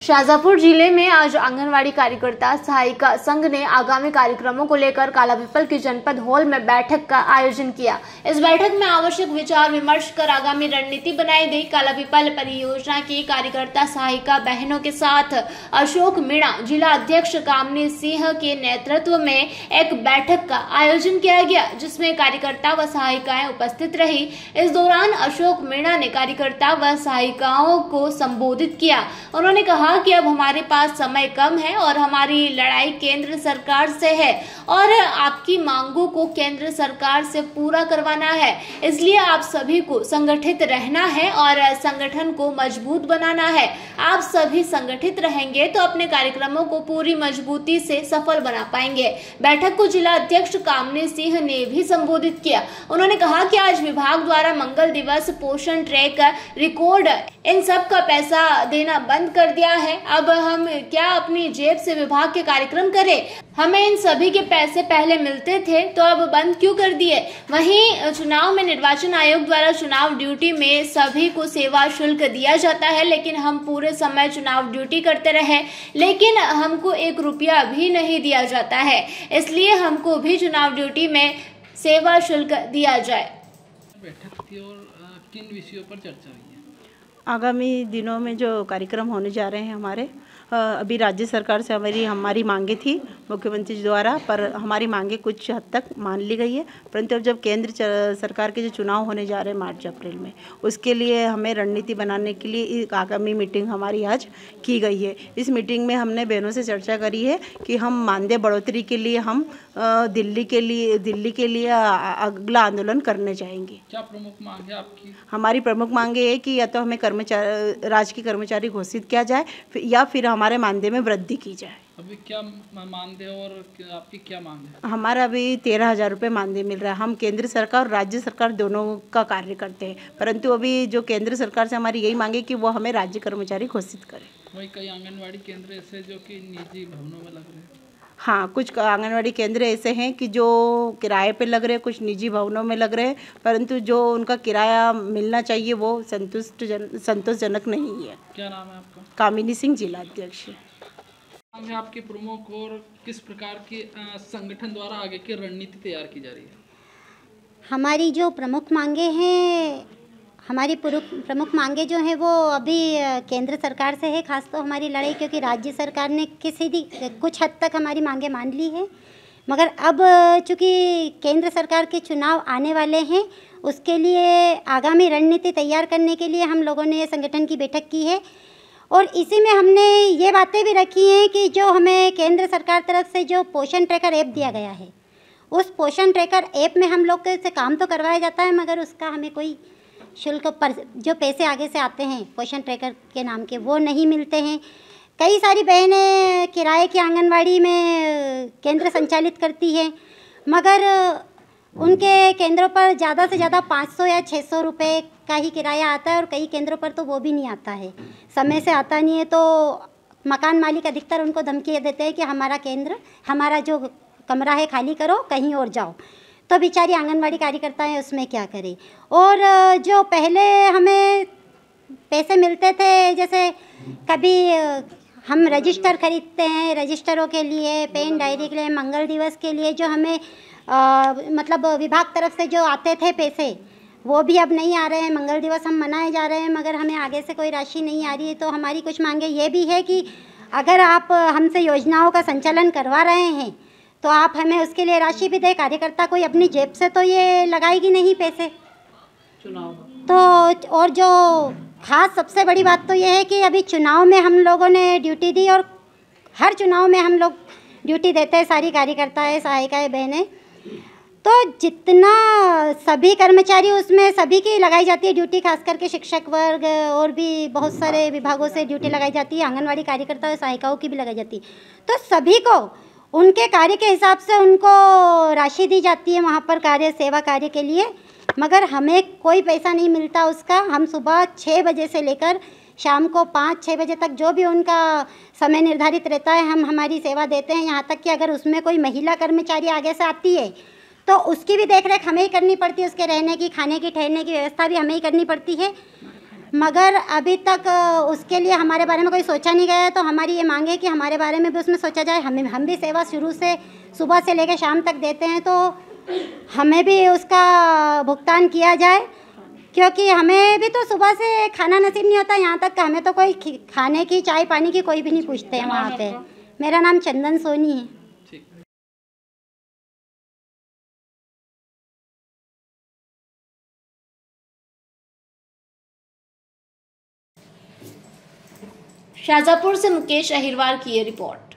शाजापुर जिले में आज आंगनवाड़ी कार्यकर्ता सहायिका संघ ने आगामी कार्यक्रमों को लेकर कालापीपल के जनपद हॉल में बैठक का आयोजन किया। इस बैठक में आवश्यक विचार विमर्श कर आगामी रणनीति बनाई गई। कालापीपल परियोजना की कार्यकर्ता सहायिका बहनों के साथ अशोक मीणा जिला अध्यक्ष कामनी सिंह के नेतृत्व में एक बैठक का आयोजन किया गया, जिसमें कार्यकर्ता व सहायिकाएं उपस्थित रही। इस दौरान अशोक मीणा ने कार्यकर्ता व सहायिकाओं को संबोधित किया। उन्होंने कहा कि अब हमारे पास समय कम है और हमारी लड़ाई केंद्र सरकार से है और आपकी मांगों को केंद्र सरकार से पूरा करवाना है। इसलिए आप सभी को संगठित रहना है और संगठन को मजबूत बनाना है। आप सभी संगठित रहेंगे तो अपने कार्यक्रमों को पूरी मजबूती से सफल बना पाएंगे। बैठक को जिला अध्यक्ष कामनी सिंह ने भी संबोधित किया। उन्होंने कहा कि आज विभाग द्वारा मंगल दिवस, पोषण ट्रैक, रिकॉर्ड, इन सब का पैसा देना बंद कर दिया है। अब हम क्या अपनी जेब से विभाग के कार्यक्रम करें? हमें इन सभी के पैसे पहले मिलते थे तो अब बंद क्यों कर दिए? वहीं चुनाव में निर्वाचन आयोग द्वारा चुनाव ड्यूटी में सभी को सेवा शुल्क दिया जाता है, लेकिन हम पूरे समय चुनाव ड्यूटी करते रहे, लेकिन हमको 1 रुपया भी नहीं दिया जाता है। इसलिए हमको भी चुनाव ड्यूटी में सेवा शुल्क दिया जाए। बैठक थी और किन विषयों पर चर्चा हुई है? आगामी दिनों में जो कार्यक्रम होने जा रहे हैं हमारे, अभी राज्य सरकार से हमारी मांगे थी मुख्यमंत्री जी द्वारा, पर हमारी मांगे कुछ हद तक मान ली गई है। परंतु अब जब केंद्र सरकार के जो चुनाव होने जा रहे हैं मार्च अप्रैल में, उसके लिए हमें रणनीति बनाने के लिए एक आगामी मीटिंग हमारी आज की गई है। इस मीटिंग में हमने बहनों से चर्चा करी है कि हम मानदेय बढ़ोतरी के लिए हम दिल्ली के लिए अगला आंदोलन करने जाएंगे। क्या प्रमुख मांग है आपकी? हमारी प्रमुख मांग ये है कि या तो हमें राजकीय कर्मचारी घोषित किया जाए या फिर हमारे मानदेय में वृद्धि की जाए। अभी क्या मानदेय और आपकी क्या मांग है? हमारा अभी 13,000 रुपये मानदेय मिल रहा है। हम केंद्र सरकार और राज्य सरकार दोनों का कार्य करते हैं, परंतु अभी जो केंद्र सरकार से हमारी यही मांगे कि वो हमें राज्य कर्मचारी घोषित करें। वही कई आंगनवाड़ी केंद्र ऐसे जो कि निजी भवनों में लग रहे हैं। हाँ, कुछ आंगनवाड़ी केंद्र ऐसे हैं कि जो किराए पे लग रहे हैं, कुछ निजी भवनों में लग रहे हैं, परंतु जो उनका किराया मिलना चाहिए वो संतोषजनक नहीं है। क्या नाम है आपका? कामिनी सिंह, जिला अध्यक्ष। मांग है आपकी प्रमुख और किस प्रकार की संगठन द्वारा आगे की रणनीति तैयार की जा रही है? हमारी जो प्रमुख मांगे हैं, हमारी प्रमुख मांगे जो हैं वो अभी केंद्र सरकार से है, खास तो हमारी लड़ाई, क्योंकि राज्य सरकार ने कुछ हद तक हमारी मांगे मान ली है। मगर अब चूँकि केंद्र सरकार के चुनाव आने वाले हैं, उसके लिए आगामी रणनीति तैयार करने के लिए हम लोगों ने संगठन की बैठक की है और इसी में हमने ये बातें भी रखी हैं कि जो हमें केंद्र सरकार तरफ से जो पोषण ट्रैकर ऐप दिया गया है, उस पोषण ट्रैकर ऐप में हम लोग से काम तो करवाया जाता है, मगर उसका हमें कोई शुल्क पर जो पैसे आगे से आते हैं पोषण ट्रैकर के नाम के, वो नहीं मिलते हैं। कई सारी बहनें किराए की आंगनवाड़ी में केंद्र संचालित करती हैं, मगर उनके केंद्रों पर ज़्यादा से ज़्यादा 500 या 600 रुपये का ही किराया आता है और कई केंद्रों पर तो वो भी नहीं आता है, समय से आता नहीं है। तो मकान मालिक अधिकतर उनको धमकी देते हैं कि हमारा जो कमरा है खाली करो, कहीं और जाओ। तो बेचारी आंगनवाड़ी कार्यकर्ता है, उसमें क्या करें। और जो पहले हमें पैसे मिलते थे, जैसे कभी हम रजिस्टर खरीदते हैं, रजिस्टरों के लिए, पेन डायरी के लिए, मंगल दिवस के लिए जो हमें मतलब विभाग तरफ से जो आते थे पैसे, वो भी अब नहीं आ रहे हैं। मंगल दिवस हम मनाए जा रहे हैं मगर हमें आगे से कोई राशि नहीं आ रही है। तो हमारी कुछ मांगे ये भी है कि अगर आप हमसे योजनाओं का संचालन करवा रहे हैं तो आप हमें उसके लिए राशि भी दें। कार्यकर्ता कोई अपनी जेब से तो ये लगाएगी नहीं पैसे चुनाव तो। और जो खास सबसे बड़ी बात तो ये है कि अभी चुनाव में हम लोगों ने ड्यूटी दी और हर चुनाव में हम लोग ड्यूटी देते हैं, सारी कार्यकर्ताएं, सहायिकाएं, बहनें। तो जितना सभी कर्मचारी उसमें सभी की लगाई जाती है ड्यूटी, खास करके शिक्षक वर्ग और भी बहुत सारे विभागों से ड्यूटी लगाई जाती है, आंगनवाड़ी कार्यकर्ता और सहायिकाओं की भी लगाई जाती है। तो सभी को उनके कार्य के हिसाब से उनको राशि दी जाती है वहाँ पर सेवा कार्य के लिए, मगर हमें कोई पैसा नहीं मिलता उसका। हम सुबह 6 बजे से लेकर शाम को 5-6 बजे तक जो भी उनका समय निर्धारित रहता है हम हमारी सेवा देते हैं। यहाँ तक कि अगर उसमें कोई महिला कर्मचारी आगे से आती है तो उसकी भी देखरेख हमें ही करनी पड़ती है, उसके रहने की, खाने की, ठहरने की व्यवस्था भी हमें ही करनी पड़ती है। मगर अभी तक उसके लिए हमारे बारे में कोई सोचा नहीं गया है। तो हमारी ये मांग है कि हमारे बारे में भी उसमें सोचा जाए। हम भी सेवा शुरू से सुबह से लेकर शाम तक देते हैं, तो हमें भी उसका भुगतान किया जाए, क्योंकि हमें भी तो सुबह से खाना नसीब नहीं होता। यहाँ तक हमें तो कोई खाने की चाय पानी की कोई भी नहीं पूछते हैं वहाँ पे। मेरा नाम चंदन सोनी है। शाजापुर से मुकेश अहिरवार की ये रिपोर्ट।